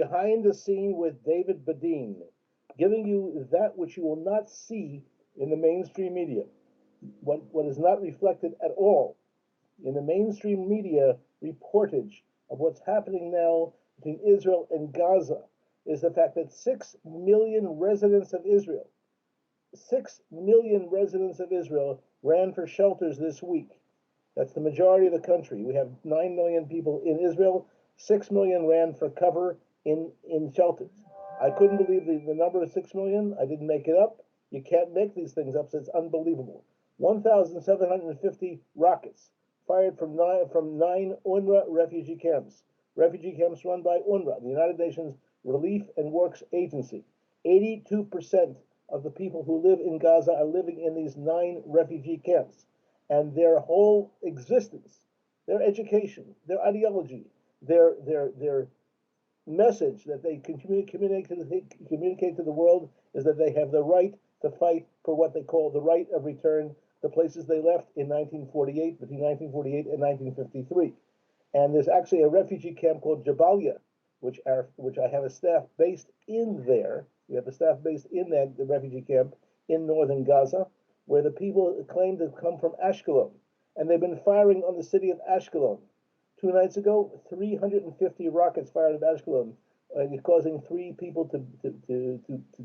behind the scene with David Bedein, giving you that which you will not see in the mainstream media, what is not reflected at all in the mainstream media reportage of what's happening now between Israel and Gaza is the fact that 6 million residents of Israel, 6 million residents of Israel ran for shelters this week. That's the majority of the country. We have 9 million people in Israel. 6 million ran for cover in shelters. I couldn't believe the number of 6 million. I didn't make it up. You can't make these things up, so it's unbelievable. 1,750 rockets fired from nine UNRWA refugee camps run by UNRWA, the United Nations Relief and Works Agency. 82% of the people who live in Gaza are living in these 9 refugee camps, and their whole existence, their education, their ideology, their message that they can communicate to the world is that they have the right to fight for what they call the right of return to places they left in 1948, between 1948 and 1953. And there's actually a refugee camp called Jabalia, which I have a staff based in there. We have a staff based in the refugee camp in northern Gaza, where the people claim to come from Ashkelon, and they've been firing on the city of Ashkelon. 2 nights ago, 350 rockets fired at Ashkelon, causing 3 people to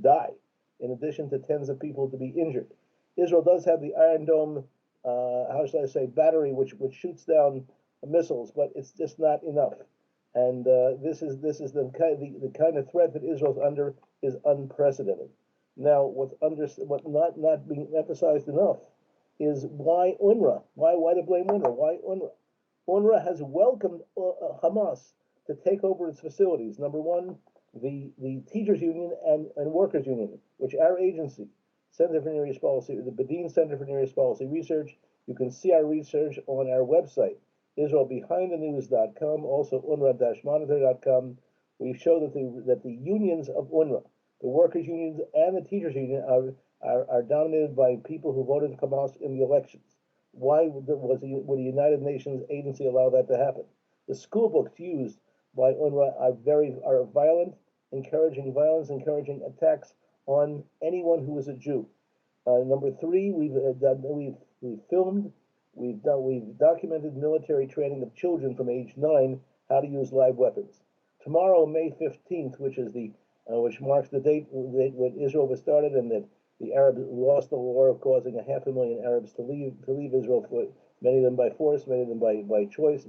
die, in addition to tens of people to be injured. Israel does have the Iron Dome, how shall I say, battery, which shoots down missiles, but it's just not enough. And this is the kind of threat that Israel's under is unprecedented. Now, what's not being emphasized enough is why UNRWA? Why to blame UNRWA? Why UNRWA? UNRWA has welcomed Hamas to take over its facilities. Number one, the teachers union and workers union, which our agency, Center for Near East Policy, the Bedein Center for Near East Policy Research, you can see our research on our website, IsraelBehindTheNews.com, also UNRWA-monitor.com. We show that the unions of UNRWA, the workers' unions and the teachers' union, are dominated by people who voted Hamas in the elections. Why would the United Nations agency allow that to happen? The school books used by UNRWA are violent, encouraging violence, encouraging attacks on anyone who is a Jew. Number 3, we've filmed, we've documented military training of children from age 9 how to use live weapons. Tomorrow, May 15th, which marks the date when Israel was started, and that the Arabs lost the war of causing 500,000 Arabs to leave Israel, for many of them by force, many of them by choice.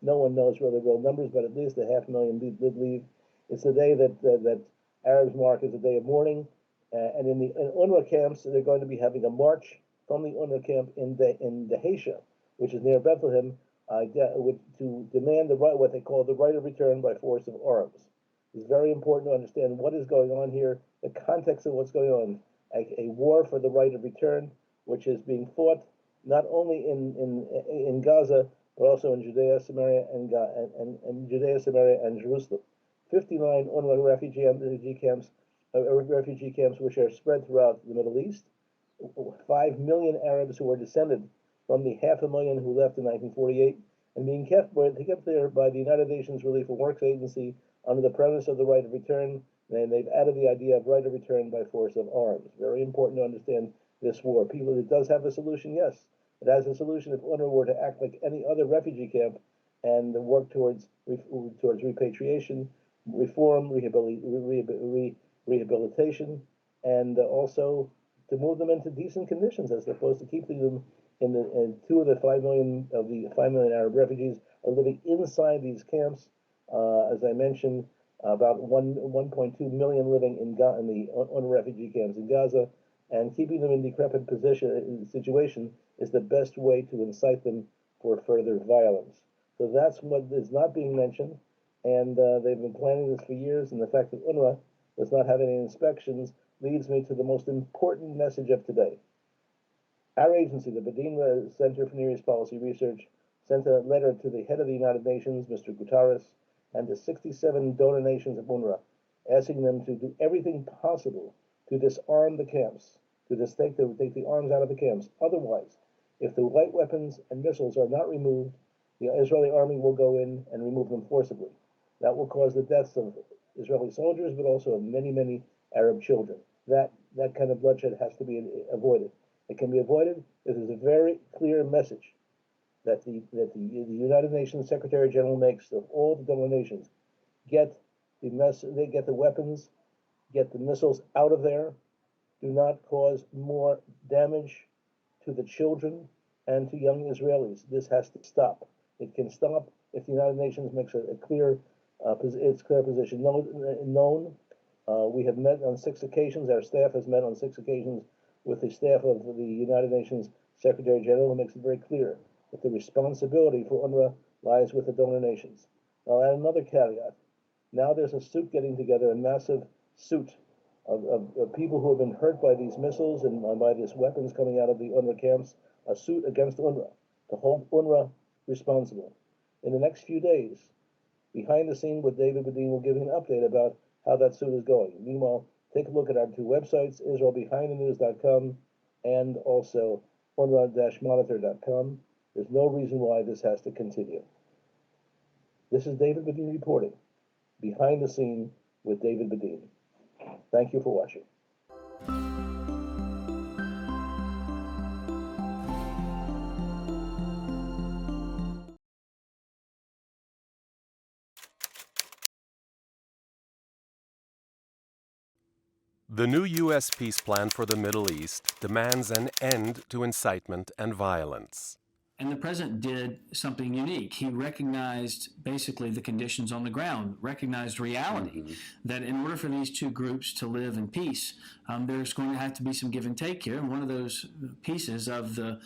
No one knows really the real numbers, but at least 500,000 did leave. It's the day that Arabs mark as a day of mourning, and in UNRWA camps, they're going to be having a march from the UNRWA camp in Dheisheh, which is near Bethlehem, to demand what they call the right of return by force of arms. It's very important to understand what is going on here, the context of what's going on. A war for the right of return, which is being fought not only in Gaza, but also in Judea, Samaria, and Jerusalem. 59 UNRWA refugee camps, which are spread throughout the Middle East. 5 million Arabs who are descended from the 500,000 who left in 1948, and being kept there by the United Nations Relief and Works Agency under the premise of the right of return. And they've added the idea of right of return by force of arms. Very important to understand this war. It does have a solution, yes. It has a solution if UNRWA were to act like any other refugee camp and work towards repatriation, reform, rehabilitation, and also to move them into decent conditions, as opposed to keeping them in 2 of the 5 million of the 5 million Arab refugees are living inside these camps. As I mentioned, about 1.2 million living in the UNRWA refugee camps in Gaza, and keeping them in decrepit situation is the best way to incite them for further violence. So that's what is not being mentioned, and they've been planning this for years, and the fact that UNRWA does not have any inspections leads me to the most important message of today. Our agency, the Bedein Center for Near East Policy Research, sent a letter to the head of the United Nations, Mr. Guterres, and to 67 donor nations of UNRWA, asking them to do everything possible to disarm the camps, to take the arms out of the camps. Otherwise, if the light weapons and missiles are not removed, the Israeli army will go in and remove them forcibly. That will cause the deaths of Israeli soldiers, but also of many, many Arab children. That kind of bloodshed has to be avoided. It can be avoided if there's a very clear message that the United Nations Secretary General makes of all the donor nations. Get the weapons, get the missiles out of there. Do not cause more damage to the children and to young Israelis. This has to stop. It can stop if the United Nations makes a clear position known. We have met on 6 occasions. Our staff has met on 6 occasions with the staff of the United Nations Secretary General, who makes it very clear that the responsibility for UNRWA lies with the donor nations. I'll add another caveat. Now there's a suit getting together, a massive suit of people who have been hurt by these missiles and by these weapons coming out of the UNRWA camps, a suit against UNRWA to hold UNRWA responsible. In the next few days, behind the scene with David Bedein will give you an update about how that suit is going. Meanwhile, take a look at our 2 websites, IsraelBehindTheNews.com and also UNRWA-monitor.com. There's no reason why this has to continue. This is David Bedein reporting, Behind the Scene with David Bedein. Thank you for watching. The new U.S. peace plan for the Middle East demands an end to incitement and violence. And the president did something unique. He recognized basically the conditions on the ground, recognized reality, that in order for these two groups to live in peace, there's going to have to be some give and take here. And one of those pieces of the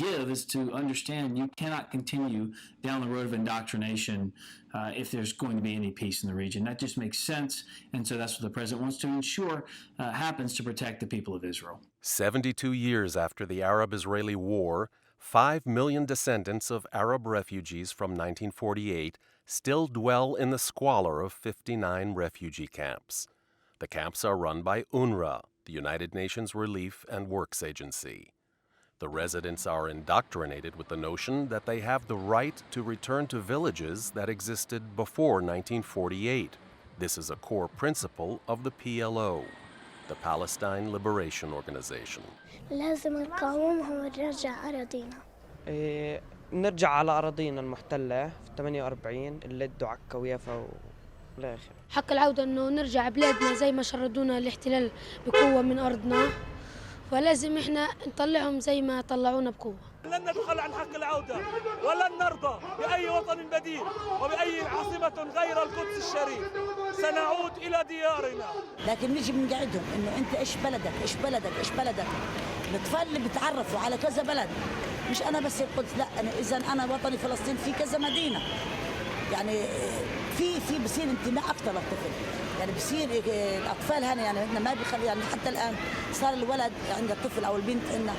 give is to understand you cannot continue down the road of indoctrination if there's going to be any peace in the region. That just makes sense. And so that's what the president wants to ensure happens to protect the people of Israel. 72 years after the Arab-Israeli War, 5 million descendants of Arab refugees from 1948 still dwell in the squalor of 59 refugee camps. The camps are run by UNRWA, the United Nations Relief and Works Agency. The residents are indoctrinated with the notion that they have the right to return to villages that existed before 1948. This is a core principle of the PLO, the Palestine Liberation Organization. لازم نقاومهم ونرجع أراضينا. نرجع على أراضينا المحتلة في 48 اللد وعكا ويافا والآخر. حق العودة إنه نرجع بلادنا زي ما شردونا الاحتلال بقوة من أرضنا، ولازم إحنا نطلعهم زي ما طلعونا بقوة. لن نتخلى عن حق العودة ولن نرضى بأي وطن بديل وبأي عاصمة غير القدس الشريف. سنعود إلى ديارنا. لكن نيجي بنقعدهم إنه أنت إيش بلدك إيش بلدك إيش بلدك. الأطفال اللي بتعرفوا على كذا بلد، مش أنا بس القدس، لا أنا إذا أنا وطني فلسطين في كذا مدينة. يعني في بصير انتماء أكثر للطفل. يعني بصير الأطفال هنا يعني إحنا ما بيخلي يعني حتى الآن صار الولد عند الطفل أو البنت إنه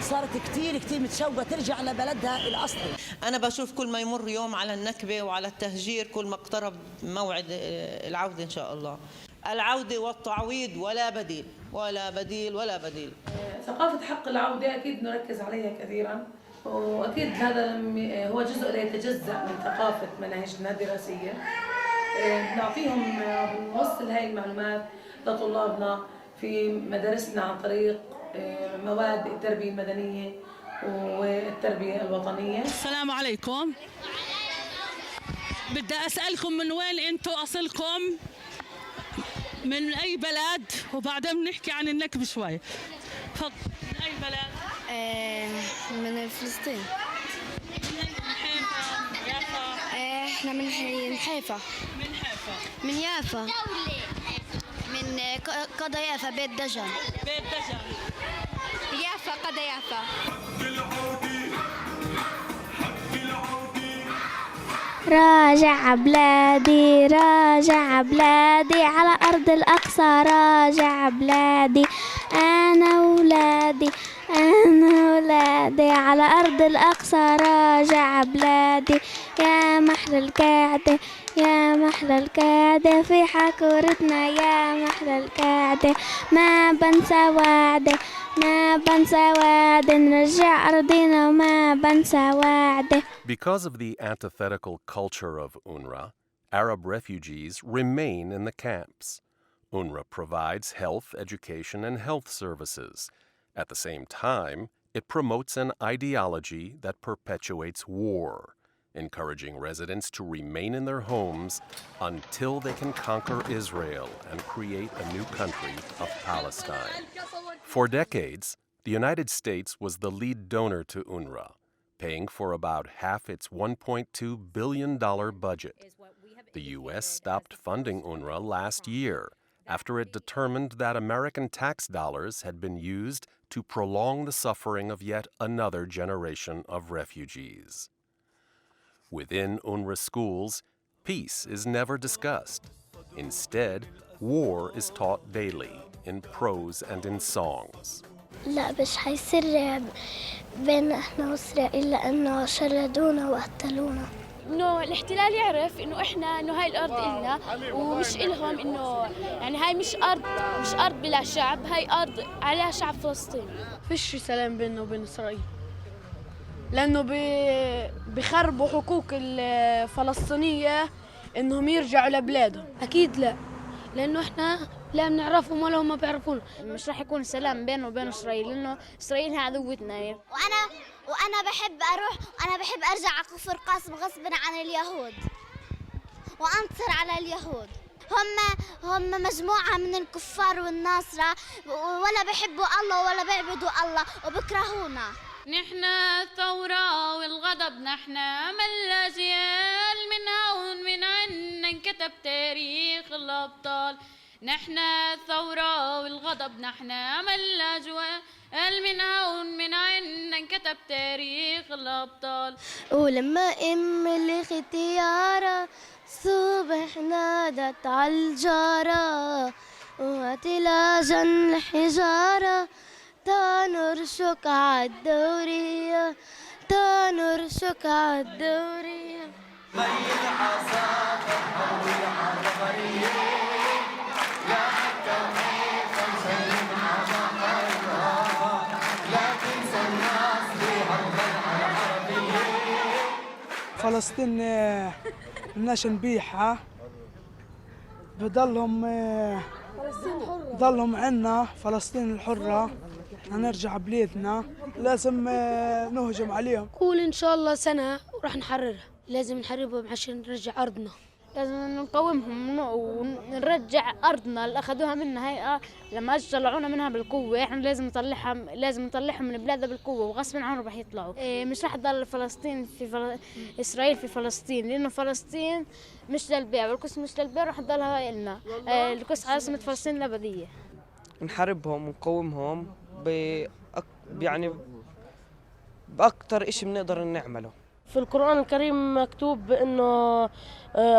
صارت كتير متشوقة ترجع لبلدها الأصلي. أنا بشوف كل ما يمر يوم على النكبة وعلى التهجير كل ما اقترب موعد العودة إن شاء الله. العودة والتعويض ولا بديل ولا بديل ولا بديل. ثقافة حق العودة أكيد نركز عليها كثيرا، وأكيد هذا هو جزء لا يتجزأ من ثقافة مناهجنا الدراسية. نعطيهم نوصل هاي المعلومات لطلابنا في مدارسنا عن طريق مواد التربية المدنية والتربية الوطنية. السلام عليكم. بدي أسألكم من وين أنتم أصلكم؟ من أي بلد؟ وبعدين بنحكي عن النكبة شوي. تفضل. من أي بلد؟ من فلسطين. من حيفا، يافا. إحنا من حيفا. من حيفا. من يافا. من قضا يافا بيت دجن. بيت دجن. يافا قضا يافا. راجع بلادي راجع بلادي على أرض الأقصى راجع بلادي أنا ولادي على أرض الأقصى راجع بلادي يا محلى القعدة يا محلى القعدة في حكورتنا يا محلى القعدة ما بنسى وعدة ما بنسى وعدة نرجع أرضنا وما بنسى وعدة. Because of the antithetical culture of UNRWA, Arab refugees remain in the camps. UNRWA provides health, education, and health services. At the same time, it promotes an ideology that perpetuates war, encouraging residents to remain in their homes until they can conquer Israel and create a new country of Palestine. For decades, the United States was the lead donor to UNRWA, paying for about half its $1.2 billion budget. The U.S. stopped funding UNRWA last year after it determined that American tax dollars had been used to prolong the suffering of yet another generation of refugees. Within UNRWA schools, peace is never discussed. Instead, war is taught daily in prose and in songs. لا مش حيصير بين احنا واسرائيل لانه شردونا وقتلونا. انه الاحتلال يعرف انه احنا انه هاي الارض النا ومش الهم، انه يعني هاي مش ارض بلا شعب، هاي ارض عليها شعب فلسطين. فيش سلام بيننا وبين اسرائيل لانه بخربوا حقوق الفلسطينيه انهم يرجعوا لبلادهم. اكيد لا، لانه احنا لا بنعرفهم ولا هم بيعرفونا. مش راح يكون سلام بينه وبين اسرائيل لانه اسرائيل هي عدوتنا. وانا بحب ارجع على كفر قاسم غصبا عن اليهود وانتصر على اليهود. هم مجموعه من الكفار والناصره ولا بيحبوا الله ولا بيعبدوا الله وبكرهونا. نحن الثورة والغضب، نحن أمل الأجيال، من هون من عنا انكتب تاريخ الأبطال. نحن الثورة والغضب، نحن أمل الأجيال، من هون من عنا انكتب تاريخ الأبطال. ولما أم الاختيارة صبح نادت عالجارة وتلاجا الحجارة تنرشك عالدورية تنرشك عالدورية. مي العصافة حول عالظهرية يا مكة وحيفا نسلم عجقرها لا تنسى الناس بهالضلعة العربية. فلسطين الناس نبيحها بضلهم عنا فلسطين الحرة، نرجع بلادنا لازم نهجم عليهم. قول ان شاء الله سنه وراح نحررها، لازم نحررهم عشان نرجع ارضنا. لازم نقاومهم ونرجع ارضنا اللي اخذوها منا. هي لما طلعونا منها بالقوه، احنا لازم نطلعهم من بلادها بالقوه وغصب عنهم راح يطلعوا. مش راح تضل فلسطين اسرائيل في فلسطين، لانه فلسطين مش للبيع والقدس مش للبيع، راح تضلها لنا. القدس عاصمه فلسطين الابديه. نحاربهم ونقاومهم يعني بأكتر إشي بنقدر نعمله. في القرآن الكريم مكتوب إنه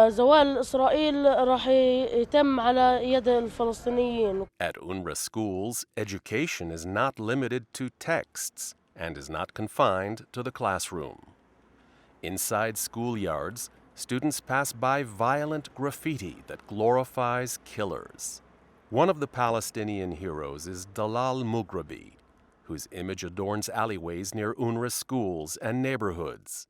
زوال إسرائيل راح يتم على يد الفلسطينيين. At UNRWA schools, education is not limited to texts and is not confined to the classroom. Inside schoolyards, students pass by violent graffiti that glorifies killers. One of the Palestinian heroes is Dalal Mughrabi, whose image adorns alleyways near UNRWA schools and neighborhoods.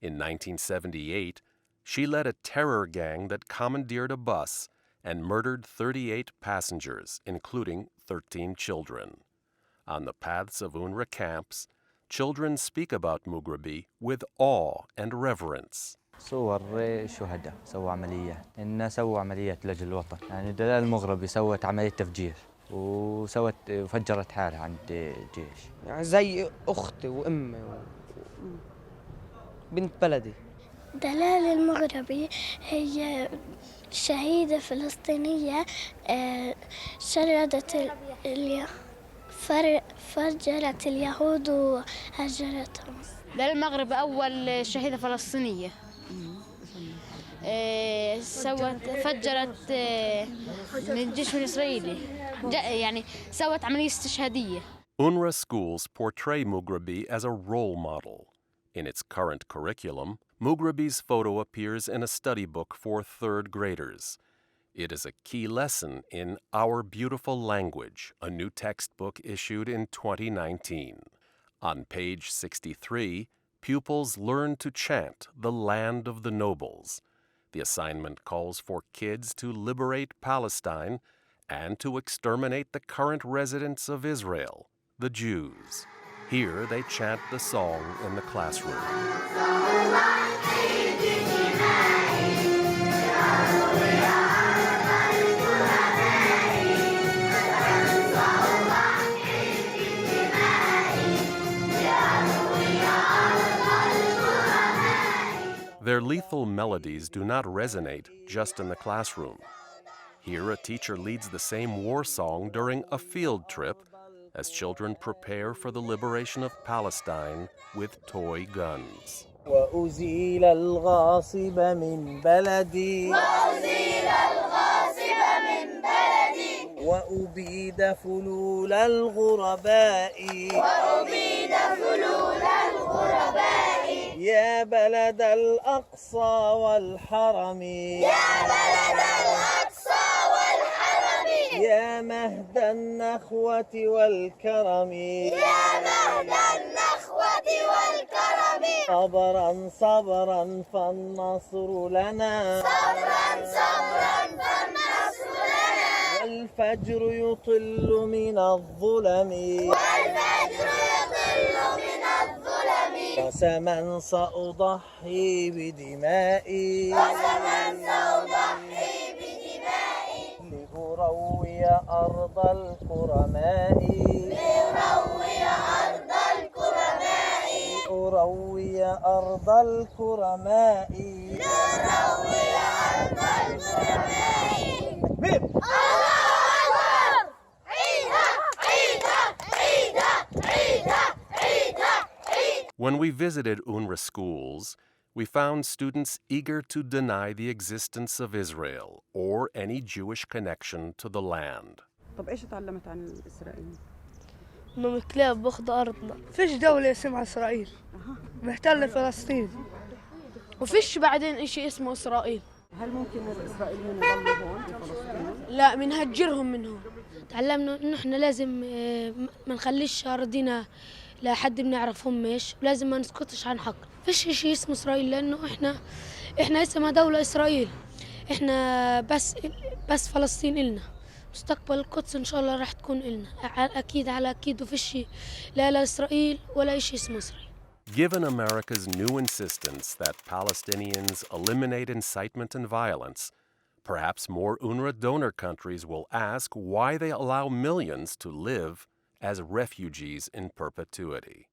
In 1978, she led a terror gang that commandeered a bus and murdered 38 passengers, including 13 children. On the paths of UNRWA camps, children speak about Mughrabi with awe and reverence. صور شهداء سووا عمليات، إنه سووا عمليات لأجل الوطن. يعني دلال المغربي سوت عملية تفجير وفجرت حالها عند الجيش. يعني زي أختي وأمي بنت بلدي. دلال المغربي هي شهيدة فلسطينية شردت فجرت اليهود وهجرتهم. دلال المغربي أول شهيدة فلسطينية فجرت من الجيش الإسرائيلي، يعني سوت عملية استشهادية. UNRWA schools portray Mughrabi as a role model. In its current curriculum, Mughrabi's photo appears in a study book for third graders. It is a key lesson in Our Beautiful Language, a new textbook issued in 2019. On page 63, pupils learn to chant the Land of the Nobles. The assignment calls for kids to liberate Palestine and to exterminate the current residents of Israel, the Jews. Here they chant the song in the classroom. Their lethal melodies do not resonate just in the classroom. Here, a teacher leads the same war song during a field trip as children prepare for the liberation of Palestine with toy guns. وأزيل الغاصب من بلدي وأبيد فلول الغرباء يا بلد الأقصى والحرم يا مهد النخوة والكرم صبرا صبرا فالنصر لنا والفجر يطل من الظلم قسما سأضحي بدمائي لأروي أرض الكرماء لأروي أرض الكرماء When we visited UNRWA schools, we found students eager to deny the existence of Israel or any Jewish connection to the land. طب إيش تعلمت عن إسرائيل؟ إنهم كلاب بأخذوا أرضنا. فيش دولة اسمها إسرائيل. محتلة فلسطين. وفيش بعدين إشي اسمه إسرائيل. هل ممكن الإسرائيليين يضلوا هون في فلسطين؟ لا، بنهجرهم من هون. تعلمنا إنه إحنا لازم ما نخليش أرضنا لحد بنعرفهمش، ولازم ما نسكتش عن حق. فيش شيء اسمه إسرائيل لأنه إحنا اسمها دولة إسرائيل. إحنا بس فلسطين إلنا. مستقبل القدس إن شاء الله راح تكون إلنا. أكيد على أكيد وفيش شيء لا إسرائيل ولا شيء اسمه إسرائيل. Given America's new insistence that Palestinians eliminate incitement and violence, perhaps more UNRWA donor countries will ask why they allow millions to live as refugees in perpetuity.